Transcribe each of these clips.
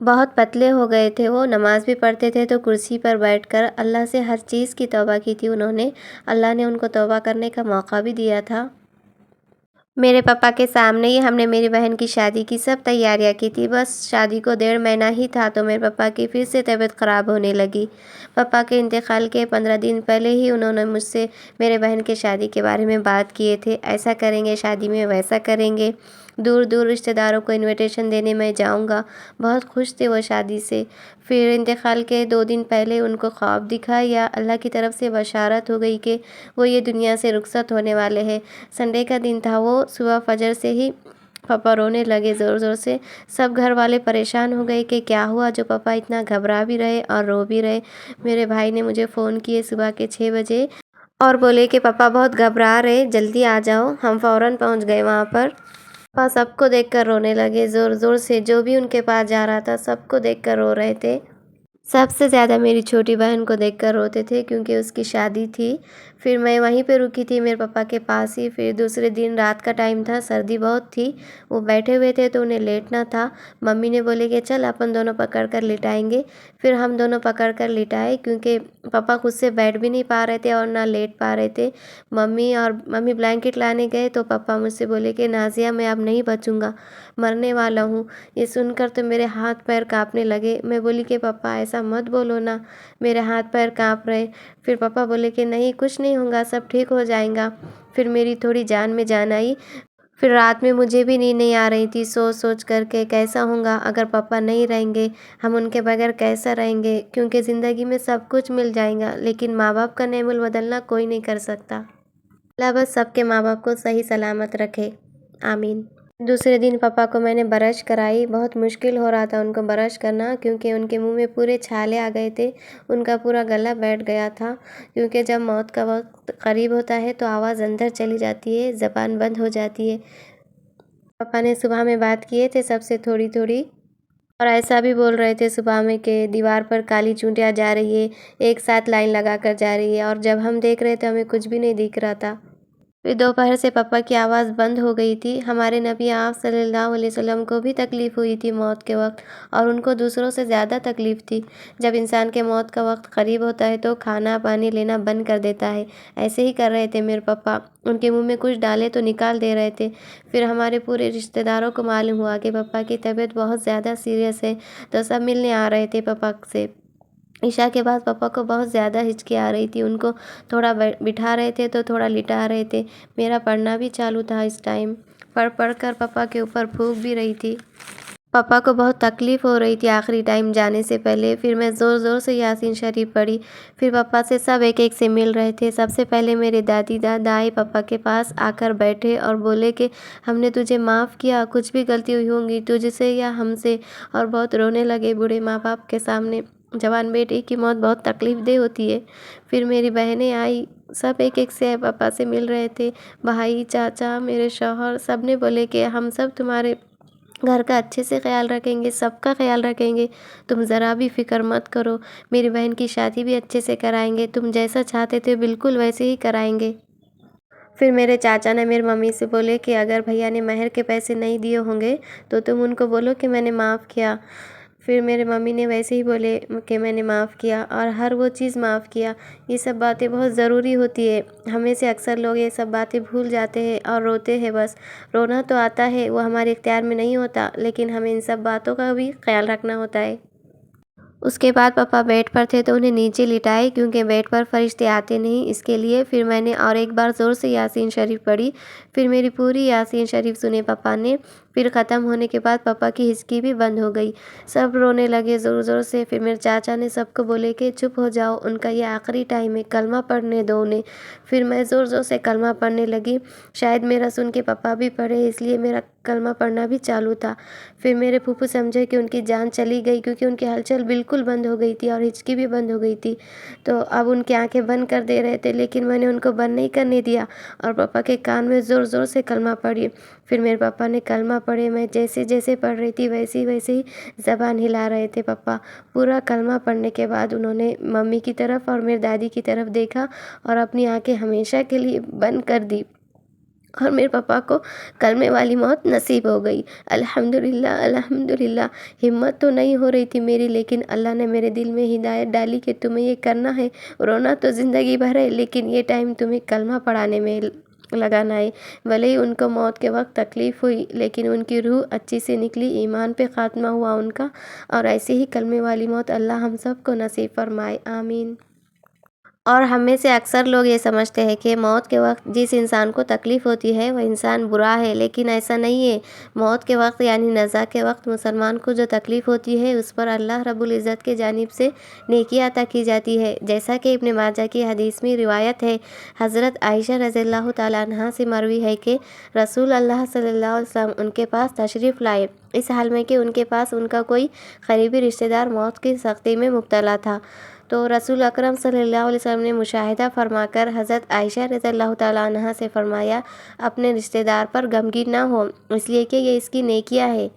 بہت پتلے ہو گئے تھے وہ، نماز بھی پڑھتے تھے تو کرسی پر بیٹھ کر اللہ سے ہر چیز کی توبہ کی تھی انہوں نے، اللہ نے ان کو توبہ کرنے کا موقع بھی دیا تھا۔ میرے پاپا کے سامنے ہی ہم نے میری بہن کی شادی کی سب تیاریاں کی تھی، بس شادی کو 1.5 مہینہ ہی تھا تو میرے پاپا کی پھر سے طبیعت خراب ہونے لگی۔ پاپا کے انتقال کے 15 دن پہلے ہی انہوں نے مجھ سے میرے بہن کے شادی کے بارے میں بات کیے تھے، ایسا کریں گے شادی میں، ویسا کریں گے، دور دور رشتہ داروں کو انویٹیشن دینے میں جاؤں گا، بہت خوش تھے وہ شادی سے۔ پھر انتقال کے 2 دن پہلے ان کو خواب دکھا یا اللہ کی طرف سے بشارت ہو گئی کہ وہ یہ دنیا سے رخصت ہونے والے ہیں۔ سنڈے کا دن تھا، وہ صبح فجر سے ہی پاپا رونے لگے زور زور سے، سب گھر والے پریشان ہو گئے کہ کیا ہوا جو پاپا اتنا گھبرا بھی رہے اور رو بھی رہے۔ میرے بھائی نے مجھے فون کیے صبح کے 6 بجے اور بولے کہ پاپا بہت گھبرا رہے، جلدی آ جاؤ۔ ہم فوراً پہنچ گئے وہاں پر۔ پاپا سب کو دیکھ کر رونے لگے زور زور سے، جو بھی ان کے پاس جا رہا تھا سب کو دیکھ کر رو رہے تھے۔ سب سے زیادہ میری چھوٹی بہن کو دیکھ کر روتے تھے کیونکہ اس کی شادی تھی۔ پھر میں وہیں پہ رکی تھی میرے پاپا کے پاس ہی۔ پھر دوسرے دن رات کا ٹائم تھا، سردی بہت تھی، وہ بیٹھے ہوئے تھے تو انہیں لیٹنا تھا۔ ممی نے بولے کہ چل اپن دونوں پکڑ کر لٹائیں گے۔ پھر ہم دونوں پکڑ کر لٹائے کیونکہ پاپا خود سے بیٹھ بھی نہیں پا رہے تھے اور نہ لیٹ پا رہے تھے۔ ممی بلینکٹ لانے گئے تو پاپا مجھ سے بولے کہ نازیہ میں اب نہیں بچوں گا، مرنے والا ہوں۔ یہ سن کر تو میرے ہاتھ پیر کانپنے لگے۔ میں بولی کہ پاپا ایسا مت بولو نا، میرے ہاتھ پیر کانپ رہے۔ پھر پاپا بولے کہ نہیں کچھ نہیں ہوگا، سب ٹھیک ہو جائیں گا۔ پھر میری تھوڑی جان میں جان آئی۔ پھر رات میں مجھے بھی نیند نہیں آ رہی تھی، سوچ سوچ کر کے کیسا ہوگا اگر پاپا نہیں رہیں گے، ہم ان کے بغیر کیسا رہیں گے، کیونکہ زندگی میں سب کچھ مل جائے گا لیکن ماں باپ کا نعمت بدلنا کوئی نہیں کر سکتا۔ اللہ بس سب کے ماں باپ کو صحیح سلامت رکھے، آمین۔ دوسرے دن پاپا کو میں نے برش کرائی، بہت مشکل ہو رہا تھا ان کو برش کرنا کیونکہ ان کے منہ میں پورے چھالے آ گئے تھے، ان کا پورا گلا بیٹھ گیا تھا، کیونکہ جب موت کا وقت قریب ہوتا ہے تو آواز اندر چلی جاتی ہے، زبان بند ہو جاتی ہے۔ پاپا نے صبح میں بات کیے تھے سب سے تھوڑی تھوڑی اور ایسا بھی بول رہے تھے صبح میں کہ دیوار پر کالی چونٹیاں جا رہی ہے، ایک ساتھ لائن لگا کر جا رہی ہے، اور جب ہم دیکھ رہے تھے ہمیں کچھ بھی نہیں دکھ رہا تھا۔ پھر دوپہر سے پاپا کی آواز بند ہو گئی تھی۔ ہمارے نبی آپ صلی اللہ علیہ وسلم کو بھی تکلیف ہوئی تھی موت کے وقت، اور ان کو دوسروں سے زیادہ تکلیف تھی۔ جب انسان کے موت کا وقت قریب ہوتا ہے تو کھانا پانی لینا بند کر دیتا ہے، ایسے ہی کر رہے تھے میرے پاپا، ان کے منہ میں کچھ ڈالے تو نکال دے رہے تھے۔ پھر ہمارے پورے رشتہ داروں کو معلوم ہوا کہ پاپا کی طبیعت بہت زیادہ سیریس ہے تو سب ملنے آ رہے تھے پاپا سے۔ عشاء کے بعد پاپا کو بہت زیادہ ہچکی آ رہی تھی، ان کو تھوڑا بٹھا رہے تھے تو تھوڑا لٹا رہے تھے۔ میرا پڑھنا بھی چالو تھا اس ٹائم، پڑھ پڑھ کر پاپا کے اوپر پھونک بھی رہی تھی۔ پاپا کو بہت تکلیف ہو رہی تھی آخری ٹائم جانے سے پہلے۔ پھر میں زور زور سے یاسین شریف پڑھی۔ پھر پاپا سے سب ایک ایک سے مل رہے تھے۔ سب سے پہلے میرے دادی دادا آئے پاپا کے پاس، آ کر بیٹھے اور بولے کہ ہم نے تجھے معاف کیا، کچھ بھی غلطی ہوئی ہوں گی تجھ سے یا ہم سے، اور بہت رونے لگے بوڑھے ماں باپ کے سامنے۔ جوان بیٹی کی موت بہت تکلیف دہ ہوتی ہے۔ پھر میری بہنیں آئی، سب ایک ایک سے پاپا سے مل رہے تھے، بھائی چاچا میرے شوہر، سب نے بولے کہ ہم سب تمہارے گھر کا اچھے سے خیال رکھیں گے، سب کا خیال رکھیں گے، تم ذرا بھی فکر مت کرو، میری بہن کی شادی بھی اچھے سے کرائیں گے، تم جیسا چاہتے تھے بالکل ویسے ہی کرائیں گے۔ پھر میرے چاچا نے میری ممی سے بولے کہ اگر بھیا نے مہر کے پیسے نہیں دیے ہوں گے تو تم ان کو بولو کہ میں نے معاف کیا۔ پھر میرے ممی نے ویسے ہی بولے کہ میں نے معاف کیا اور ہر وہ چیز معاف کیا۔ یہ سب باتیں بہت ضروری ہوتی ہے، ہمیں سے اکثر لوگ یہ سب باتیں بھول جاتے ہیں اور روتے ہیں بس۔ رونا تو آتا ہے، وہ ہمارے اختیار میں نہیں ہوتا، لیکن ہمیں ان سب باتوں کا بھی خیال رکھنا ہوتا ہے۔ اس کے بعد پاپا بیڈ پر تھے تو انہیں نیچے لٹائے کیونکہ بیڈ پر فرشتے آتے نہیں، اس کے لیے۔ پھر میں نے اور ایک بار زور سے یاسین شریف پڑھی، پھر میری پوری یاسین شریف سنے پاپا نے۔ پھر ختم ہونے کے بعد پاپا کی ہچکی بھی بند ہو گئی، سب رونے لگے زور زور سے۔ پھر میرے چاچا نے سب کو بولے کہ چپ ہو جاؤ، ان کا یہ آخری ٹائم ہے، کلمہ پڑھنے دو انہیں۔ پھر میں زور زور سے کلمہ پڑھنے لگی، شاید میرا سن کے پاپا بھی پڑھے اس لیے میرا کلمہ پڑھنا بھی چالو تھا۔ پھر میرے پھوپھو سمجھے کہ ان کی جان چلی گئی کیونکہ ان کی ہلچل بالکل بند ہو گئی تھی اور ہچکی بھی بند ہو گئی تھی، تو اب ان کی آنکھیں بند کر دے رہے تھے، لیکن میں نے ان کو بند نہیں کرنے دیا اور پاپا کے کان میں زور زور سے کلمہ پڑھی۔ پھر میرے پاپا نے کلمہ پڑھے، میں جیسے جیسے پڑھ رہی تھی ویسے ہی زبان ہلا رہے تھے پاپا۔ پورا کلمہ پڑھنے کے بعد انہوں نے ممی کی طرف اور میری دادی کی طرف دیکھا اور اپنی آنکھیں ہمیشہ کے لیے بند کر دی اور میرے پاپا کو کلمے والی موت نصیب ہو گئی۔ الحمدللہ الحمدللہ۔ ہمت تو نہیں ہو رہی تھی میری، لیکن اللہ نے میرے دل میں ہدایت ڈالی کہ تمہیں یہ کرنا ہے۔ رونا تو زندگی بھر ہے، لیکن یہ ٹائم تمہیں کلمہ پڑھانے میں لگانا ہے۔ بھلے ہی ان کو موت کے وقت تکلیف ہوئی، لیکن ان کی روح اچھی سے نکلی، ایمان پہ خاتمہ ہوا ان کا، اور ایسے ہی کلمے والی موت اللہ ہم سب کو نصیب فرمائے، آمین۔ اور ہم میں سے اکثر لوگ یہ سمجھتے ہیں کہ موت کے وقت جس انسان کو تکلیف ہوتی ہے وہ انسان برا ہے، لیکن ایسا نہیں ہے۔ موت کے وقت یعنی نزا کے وقت مسلمان کو جو تکلیف ہوتی ہے اس پر اللہ رب العزت کے جانب سے نیکی عطا کی جاتی ہے، جیسا کہ ابن ماجہ کی حدیث میں روایت ہے۔ حضرت عائشہ رضی اللہ تعالیٰ عنہا سے مروی ہے کہ رسول اللہ صلی اللہ علیہ وسلم ان کے پاس تشریف لائے، اس حال میں کہ ان کے پاس ان کا کوئی قریبی رشتہ دار موت کی سختی میں مبتلا تھا۔ تو رسول اکرم صلی اللہ علیہ وسلم نے مشاہدہ فرما کر حضرت عائشہ رضی اللہ تعالیٰ عنہا سے فرمایا، اپنے رشتہ دار پر غمگین نہ ہو، اس لیے کہ یہ اس کی نیکیاں ہے۔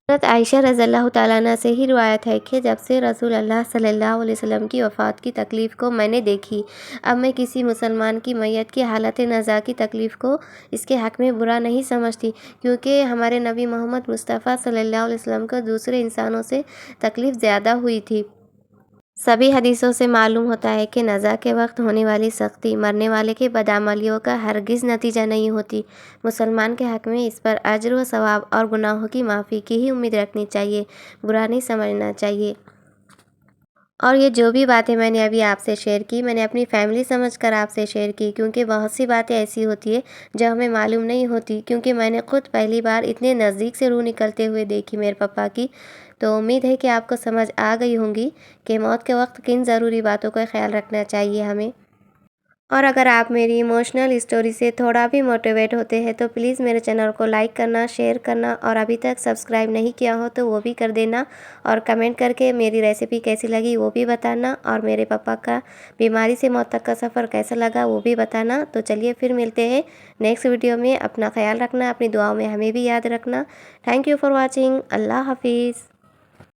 حضرت عائشہ رضی اللہ تعالیٰ عنہ سے ہی روایت ہے کہ جب سے رسول اللہ صلی اللہ علیہ وسلم کی وفات کی تکلیف کو میں نے دیکھی، اب میں کسی مسلمان کی میت کی حالت نزا کی تکلیف کو اس کے حق میں برا نہیں سمجھتی، کیونکہ ہمارے نبی محمد مصطفیٰ صلی اللہ علیہ وسلم کو دوسرے انسانوں سے تکلیف زیادہ ہوئی تھی۔ سبھی حدیثوں سے معلوم ہوتا ہے کہ نزا کے وقت ہونے والی سختی مرنے والے کے بدعملیوں کا ہرگز نتیجہ نہیں ہوتی۔ مسلمان کے حق میں اس پر اجر و ثواب اور گناہوں کی معافی کی ہی امید رکھنی چاہیے، برا نہیں سمجھنا چاہیے۔ اور یہ جو بھی باتیں میں نے ابھی آپ سے شیئر کی، میں نے اپنی فیملی سمجھ کر آپ سے شیئر کی، کیونکہ بہت سی باتیں ایسی ہوتی ہے جو ہمیں معلوم نہیں ہوتی، کیونکہ میں نے خود پہلی بار اتنے نزدیک سے روح نکلتے ہوئے دیکھی میرے پاپا کی۔ تو امید ہے کہ آپ کو سمجھ آ گئی ہوں گی کہ موت کے وقت کن ضروری باتوں کا خیال رکھنا چاہیے ہمیں۔ اور اگر آپ میری ایموشنل اسٹوری سے تھوڑا بھی موٹیویٹ ہوتے ہیں تو پلیز میرے چینل کو لائک کرنا، شیئر کرنا، اور ابھی تک سبسکرائب نہیں کیا ہو تو وہ بھی کر دینا، اور کمنٹ کر کے میری ریسیپی کیسی لگی وہ بھی بتانا، اور میرے پاپا کا بیماری سے موت تک کا سفر کیسا لگا وہ بھی بتانا۔ تو چلیے پھر ملتے ہیں نیکسٹ ویڈیو میں۔ اپنا خیال رکھنا، اپنی دعاؤں میں ہمیں بھی یاد رکھنا۔ Thank you for watching. اللہ حافظ۔